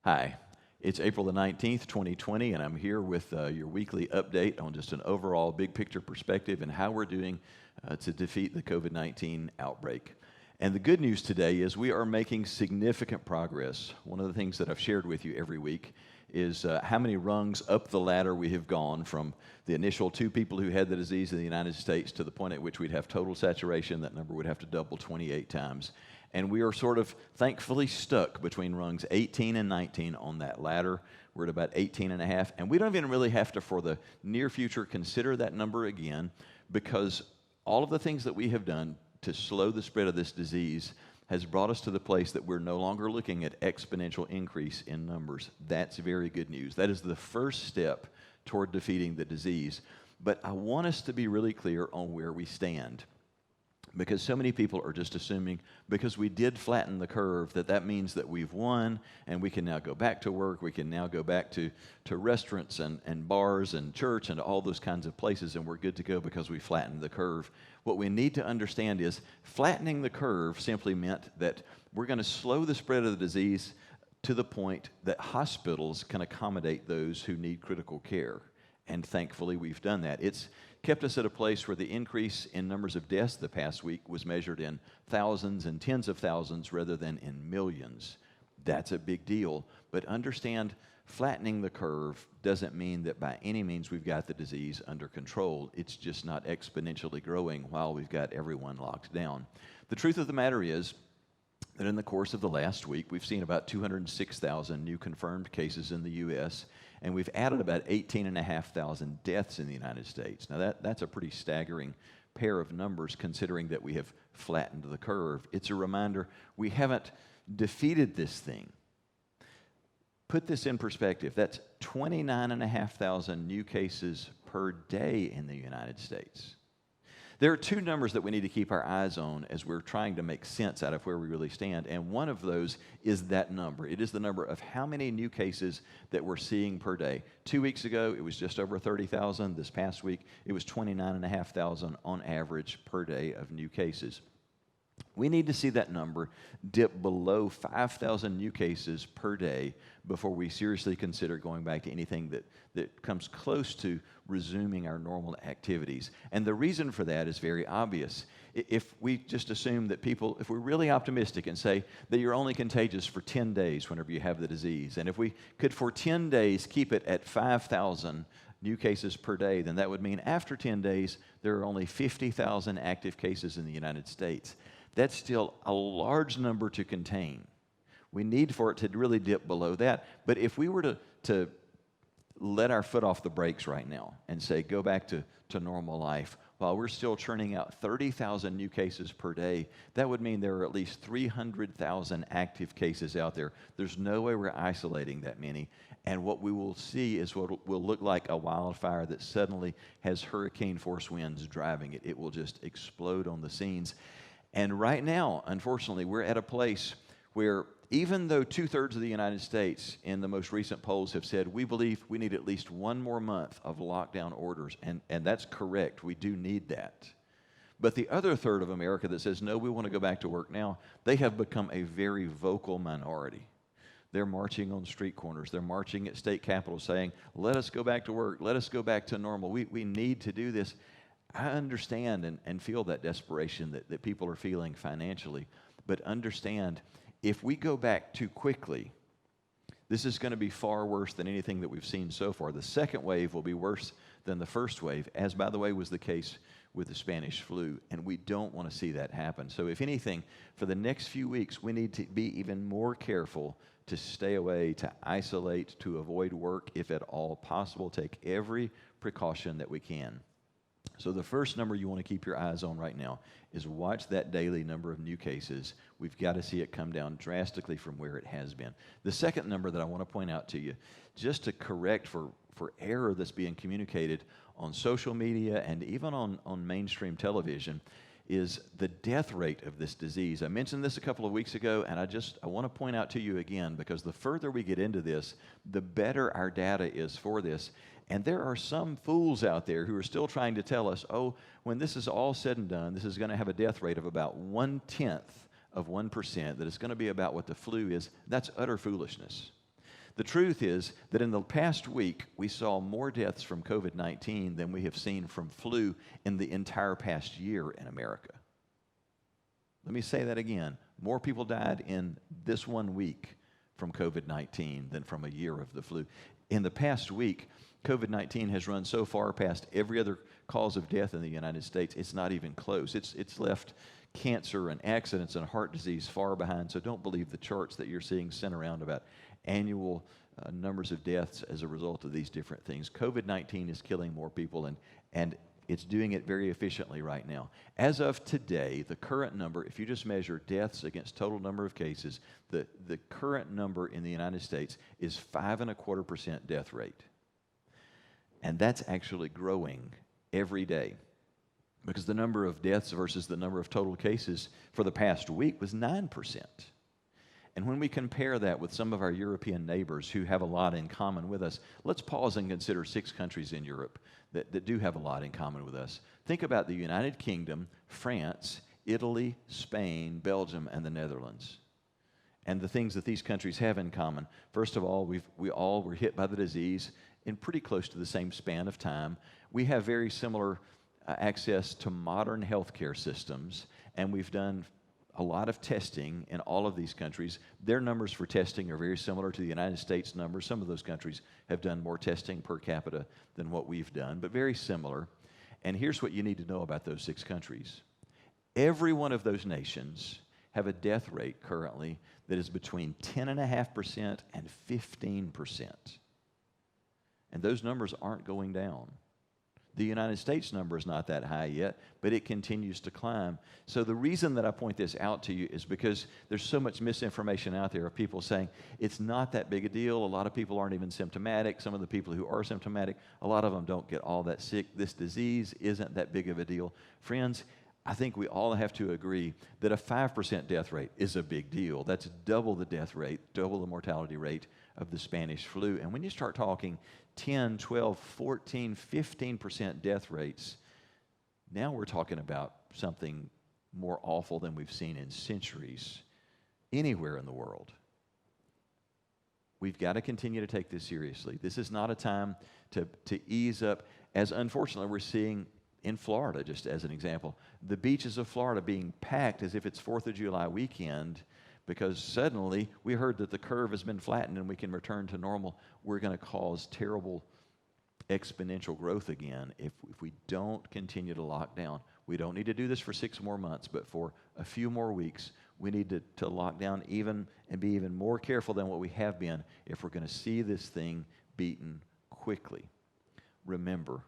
Hi, it's April the 19th, 2020, and I'm here with your weekly update on just an overall big picture perspective and how we're doing to defeat the COVID 19 outbreak. And the good news today is we are making significant progress. One of the things that I've shared with you every week is how many rungs up the ladder we have gone from the initial 2 people who had the disease in the United States to the point at which we'd have total saturation. That number would have to double 28 times. And we are sort of thankfully stuck between rungs 18 and 19 on that ladder. We're at about 18 and a half. And we don't even really have to, for the near future, consider that number again, because all of the things that we have done to slow the spread of this disease has brought us to the place that we're no longer looking at exponential increase in numbers. That's very good news. That is the first step toward defeating the disease. But I want us to be really clear on where we stand, because so many people are just assuming because we did flatten the curve that means that we've won and we can now go back to work, we can now go back to restaurants and bars and church and all those kinds of places, and we're good to go because we flattened the curve. What we need to understand is flattening the curve simply meant that we're going to slow the spread of the disease to the point that hospitals can accommodate those who need critical care. And thankfully, we've done that. It's kept us at a place where the increase in numbers of deaths the past week was measured in thousands and tens of thousands rather than in millions. That's a big deal. But understand, flattening the curve doesn't mean that by any means we've got the disease under control. It's just not exponentially growing while we've got everyone locked down. The truth of the matter is that in the course of the last week, we've seen about 206,000 new confirmed cases in the U.S., and we've added about 18,500 deaths in the United States. Now, that's a pretty staggering pair of numbers considering that we have flattened the curve. It's a reminder we haven't defeated this thing. Put this in perspective. That's 29,500 new cases per day in the United States. There are 2 numbers that we need to keep our eyes on as we're trying to make sense out of where we really stand, and one of those is that number. It is the number of how many new cases that we're seeing per day. 2 weeks ago, it was just over 30,000. This past week, it was 29,500 on average per day of new cases. We need to see that number dip below 5,000 new cases per day before we seriously consider going back to anything that comes close to resuming our normal activities. And the reason for that is very obvious. If we just assume that people, if we're really optimistic and say that you're only contagious for 10 days whenever you have the disease, and if we could for 10 days keep it at 5,000 new cases per day, then that would mean after 10 days, there are only 50,000 active cases in the United States. That's still a large number to contain. We need for it to really dip below that. But if we were to let our foot off the brakes right now and say, go back to normal life, while we're still churning out 30,000 new cases per day, that would mean there are at least 300,000 active cases out there. There's no way we're isolating that many. And what we will see is what will look like a wildfire that suddenly has hurricane-force winds driving it. It will just explode on the scenes. And right now, unfortunately, we're at a place where even though 2/3 of the United States in the most recent polls have said, we believe we need at least 1 more month of lockdown orders, and that's correct, we do need that. But the other third of America that says, no, we want to go back to work now, they have become a very vocal minority. They're marching on street corners. They're marching at state capitals saying, let us go back to work. Let us go back to normal. We need to do this. I understand and feel that desperation that people are feeling financially, but understand if we go back too quickly, this is going to be far worse than anything that we've seen so far. The second wave will be worse than the first wave, as by the way was the case with the Spanish flu, and we don't want to see that happen. So if anything, for the next few weeks, we need to be even more careful to stay away, to isolate, to avoid work if at all possible. Take every precaution that we can. So the first number you want to keep your eyes on right now is watch that daily number of new cases. We've got to see it come down drastically from where it has been. The second number that I want to point out to you, just to correct for error that's being communicated on social media and even on mainstream television, is the death rate of this disease. I mentioned this a couple of weeks ago, and I want to point out to you again, because the further we get into this, the better our data is for this. And there are some fools out there who are still trying to tell us, oh, when this is all said and done, this is going to have a death rate of about 1/10 of 1%, that it's going to be about what the flu is. That's utter foolishness. The truth is that in the past week, we saw more deaths from COVID-19 than we have seen from flu in the entire past year in America. Let me say that again. More people died in this 1 week from COVID-19 than from a year of the flu. In the past week, COVID-19 has run so far past every other cause of death in the United States, it's not even close. It's left cancer and accidents and heart disease far behind. So don't believe the charts that you're seeing sent around about annual numbers of deaths as a result of these different things. COVID-19 is killing more people, and it's doing it very efficiently right now. As of today, the current number, if you just measure deaths against total number of cases, the current number in the United States is 5.25% death rate. And that's actually growing every day, because the number of deaths versus the number of total cases for the past week was 9%. And when we compare that with some of our European neighbors who have a lot in common with us, let's pause and consider 6 countries in Europe that do have a lot in common with us. Think about the United Kingdom, France, Italy, Spain, Belgium, and the Netherlands. And the things that these countries have in common. First of all, we all were hit by the disease in pretty close to the same span of time. We have very similar access to modern healthcare systems, and we've done a lot of testing in all of these countries. Their numbers for testing are very similar to the United States numbers. Some of those countries have done more testing per capita than what we've done, but very similar. And here's what you need to know about those 6 countries. Every one of those nations have a death rate currently that is between 10.5% and 15%. And those numbers aren't going down. The United States number is not that high yet, but it continues to climb. So the reason that I point this out to you is because there's so much misinformation out there of people saying it's not that big a deal. A lot of people aren't even symptomatic. Some of the people who are symptomatic, a lot of them don't get all that sick. This disease isn't that big of a deal. Friends, I think we all have to agree that a 5% death rate is a big deal. That's double the death rate, double the mortality rate of the Spanish flu. And when you start talking 10, 12, 14, 15% death rates, now we're talking about something more awful than we've seen in centuries anywhere in the world. We've got to continue to take this seriously. This is not a time to ease up, as unfortunately we're seeing in Florida, just as an example. The beaches of Florida being packed as if it's 4th of July weekend, because suddenly we heard that the curve has been flattened and we can return to normal. We're going to cause terrible exponential growth again if we don't continue to lock down. We don't need to do this for 6 more months, but for a few more weeks, we need to lock down even and be even more careful than what we have been if we're going to see this thing beaten quickly. Remember,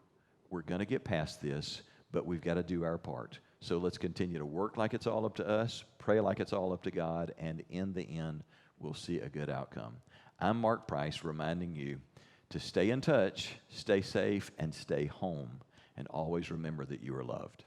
we're going to get past this, but we've got to do our part. So let's continue to work like it's all up to us, pray like it's all up to God, and in the end, we'll see a good outcome. I'm Mark Price, reminding you to stay in touch, stay safe, and stay home. And always remember that you are loved.